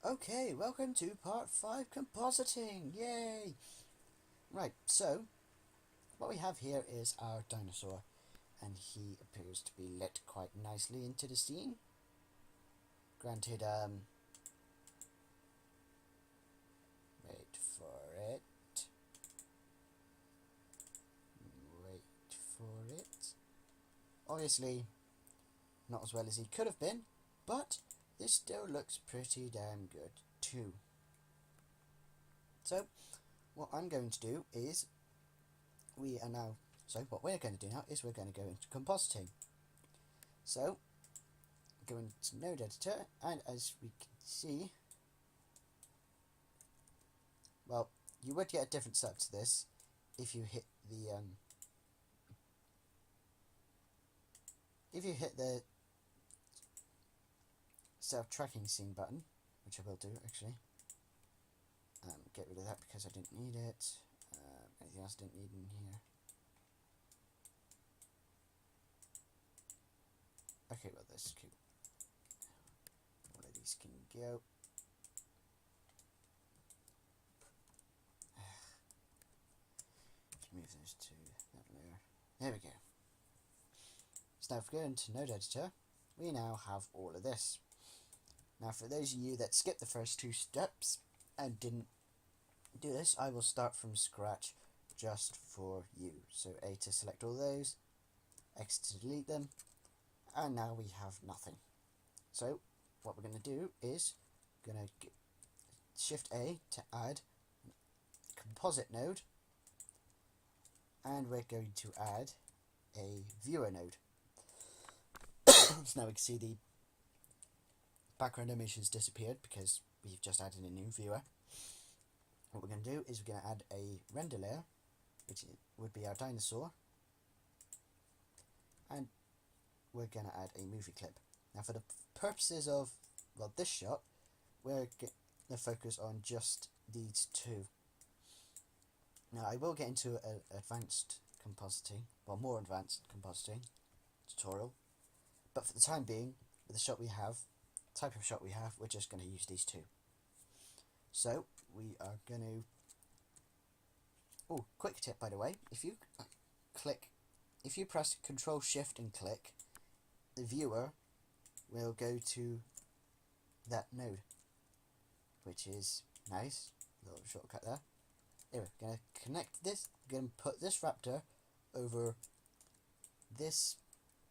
Okay, welcome to part 5 compositing. Yay! Right, so what we have here is our dinosaur, and he appears to be lit quite nicely into the scene. Granted, wait for it. Wait for it. Obviously, not as well as he could have been, but this still looks pretty damn good too. So, what I'm going to do is what we're going to do now is we're going to go into compositing. So, go into node editor, and as we can see, well, you would get a different setup to this if you hit the self tracking scene button, which I will do actually. Get rid of that because I didn't need it. Anything else I didn't need in here? Okay, well, this is cool. One of these can go. Just move those to that layer. There we go. So now if we go into node editor, we now have all of this. Now for those of you that skipped the first two steps and didn't do this, I will start from scratch just for you. So A to select all those, X to delete them, and now we have nothing. So what we're going to do is Shift A to add a composite node, and we're going to add a viewer node. So now we can see the background image has disappeared because we've just added a new viewer. What we're going to do is we're going to add a render layer, which would be our dinosaur, and we're going to add a movie clip. Now for the purposes of this shot, we're going to focus on just these two. Now I will get into an advanced compositing, more advanced compositing tutorial, but for the time being, with the shot we have, type of shot we have, we're just going to use these two. So we are going to... Oh, quick tip by the way, if you press Control Shift and click, the viewer will go to that node, which is nice. Little shortcut there. Anyway, we're going to connect this. We're going to put this raptor over this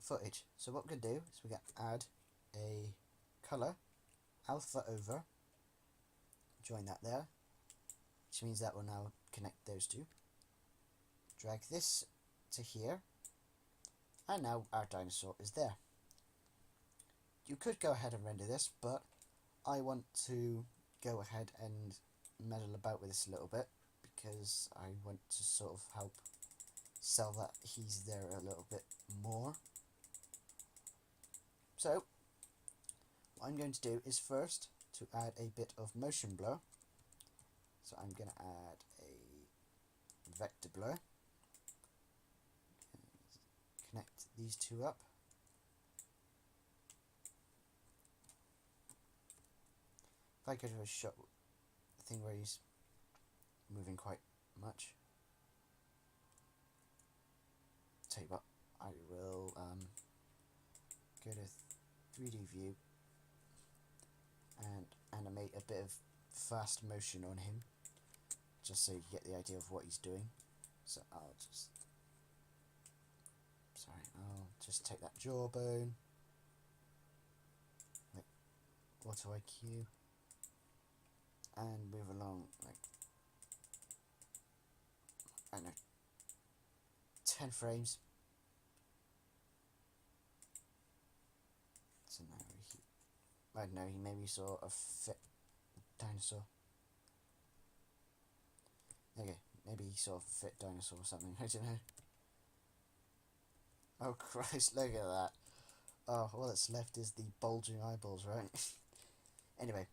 footage. So what we're going to do is we're going to add a color alpha over, join that there, which means that will now connect those two. Drag this to here, and now our dinosaur is there. You could go ahead and render this, but I want to go ahead and meddle about with this a little bit because I want to sort of help sell that he's there a little bit more. So what I'm going to do is first to add a bit of motion blur. So I'm going to add a vector blur. Connect these two up. If I go to a shot thing where he's moving quite much, tell you what, I will go to 3D view and animate a bit of fast motion on him, just so you get the idea of what he's doing. So I'll just take that jawbone, like auto IQ, and move along like, I don't know, 10 frames. So now I don't know, he maybe saw a fit dinosaur. Okay, maybe he saw a fit dinosaur or something, I don't know. Oh Christ, look at that. Oh, all that's left is the bulging eyeballs, right? Anyway,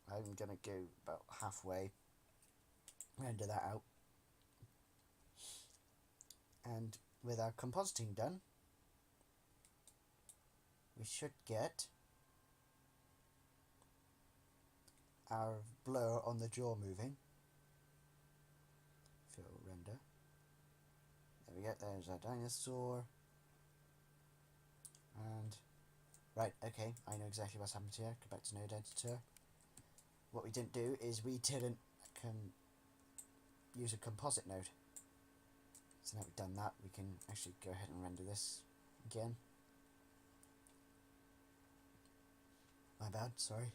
I'm gonna go about halfway, render that out. And with our compositing done, we should get our blur on the jaw moving. If it will render. There we go, there's our dinosaur. And, right, okay, I know exactly what's happened here. Go back to node editor. What we didn't do is we didn't use a composite node. So now we've done that, we can actually go ahead and render this again. My bad, sorry.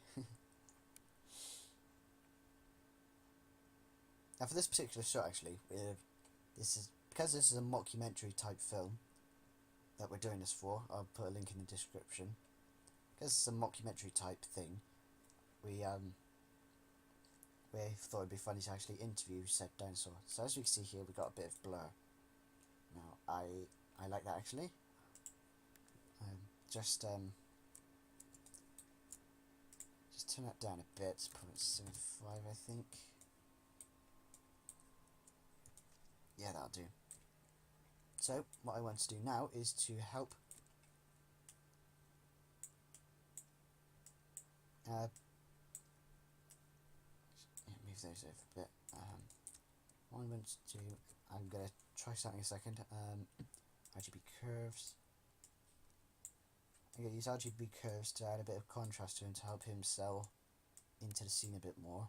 Now for this particular shot actually, because this is a mockumentary type film that we're doing this for, I'll put a link in the description. Because it's a mockumentary type thing, we thought it'd be funny to actually interview said dinosaur. So as we can see here, we got a bit of blur. Now I like that actually. Just turn that down a bit, 0.75 I think. Yeah, that'll do. So what I want to do now is to help move those over a bit. What I'm going to do, I'm going to try something in a second. RGB curves. I'm going to use RGB curves to add a bit of contrast to him to help him sell into the scene a bit more.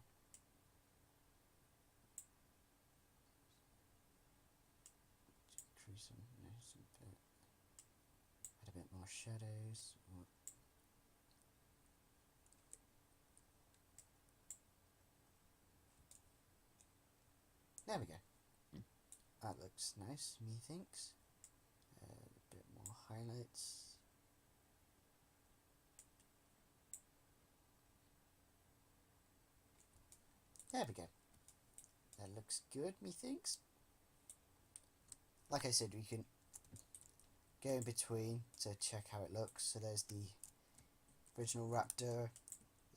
Increase some bit, add a bit more shadows. There we go. That looks nice, methinks. A bit more highlights. There we go. That looks good, methinks. Like I said, we can go in between to check how it looks. So there's the original raptor,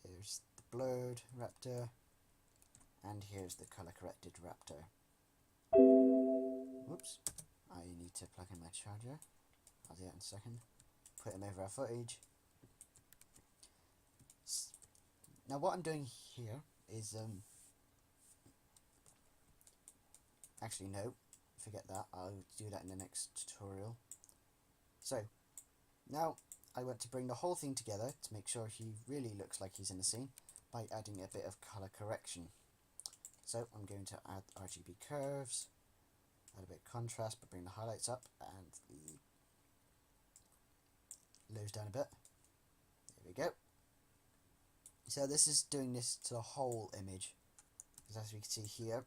there's the blurred raptor, and here's the color corrected raptor. Whoops, I need to plug in my charger. I'll do that in a second. Put him over our footage. Now what I'm doing here is actually no, forget that, I'll do that in the next tutorial. So now I want to bring the whole thing together to make sure he really looks like he's in the scene by adding a bit of color correction. So I'm going to add RGB curves, add a bit of contrast but bring the highlights up and the lows down a bit. There we go. So this is doing this to the whole image, because as we can see here,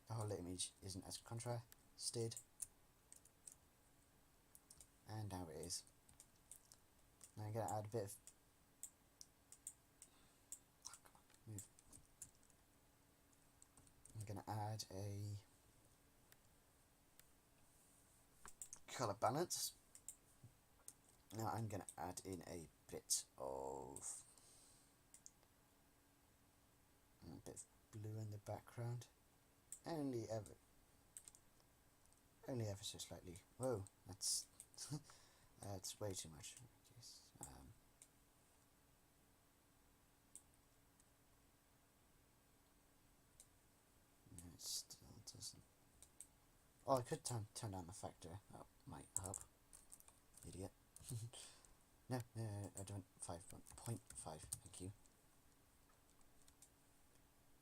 the whole image isn't as contrasted, and now it is. Now I'm going to add a bit of I'm going to add a colour balance. Now I'm going to add in a bit of blue in the background, only ever so slightly. Whoa, that's that's way too much. It still doesn't. Oh, I could turn down the factor. That might help. Idiot. No, I don't. 5.5. Thank you.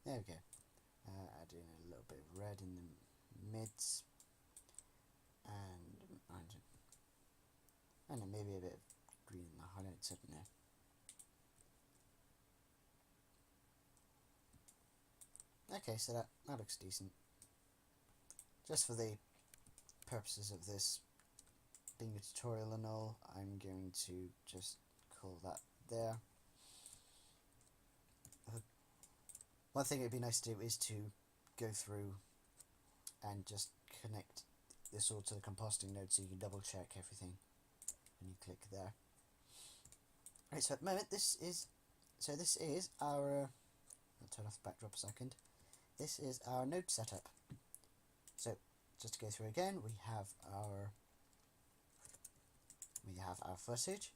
There we go. Add in a little bit of red in the mids, and then maybe a bit of green in the highlights. I don't know. Okay, so that looks decent. Just for the purposes of this being a tutorial and all, I'm going to just call that there. One thing it'd be nice to do is to go through and just connect this all to the compositing node so you can double check everything when you click there. Right, so at the moment this is our, I'll turn off the backdrop a second. This is our node setup. So just to go through again, we have our footage,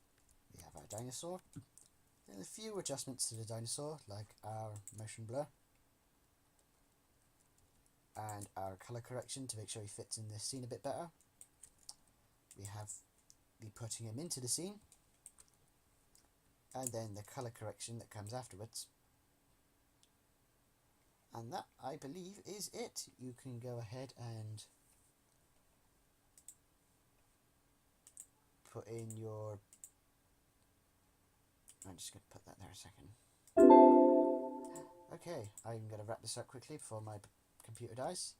we have our dinosaur, A few adjustments to the dinosaur, like our motion blur and our colour correction to make sure he fits in this scene a bit better. We have the putting him into the scene, and then the colour correction that comes afterwards. And that, I believe, is it. You can go ahead and put in your... I'm just going to put that there a second. Okay, I'm going to wrap this up quickly before my computer dies.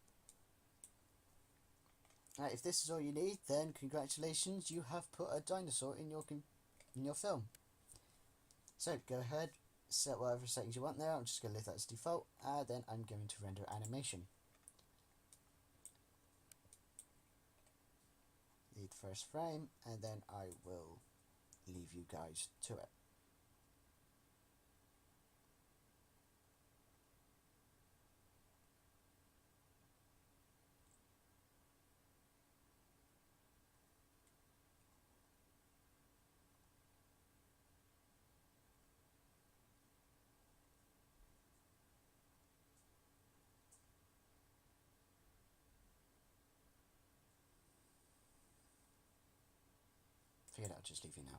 If this is all you need, then congratulations, you have put a dinosaur in your film. So go ahead, set whatever settings you want there. I'm just going to leave that as default, and then I'm going to render animation. Lead first frame, and then I will leave you guys to it. Figured I'll just leave you now.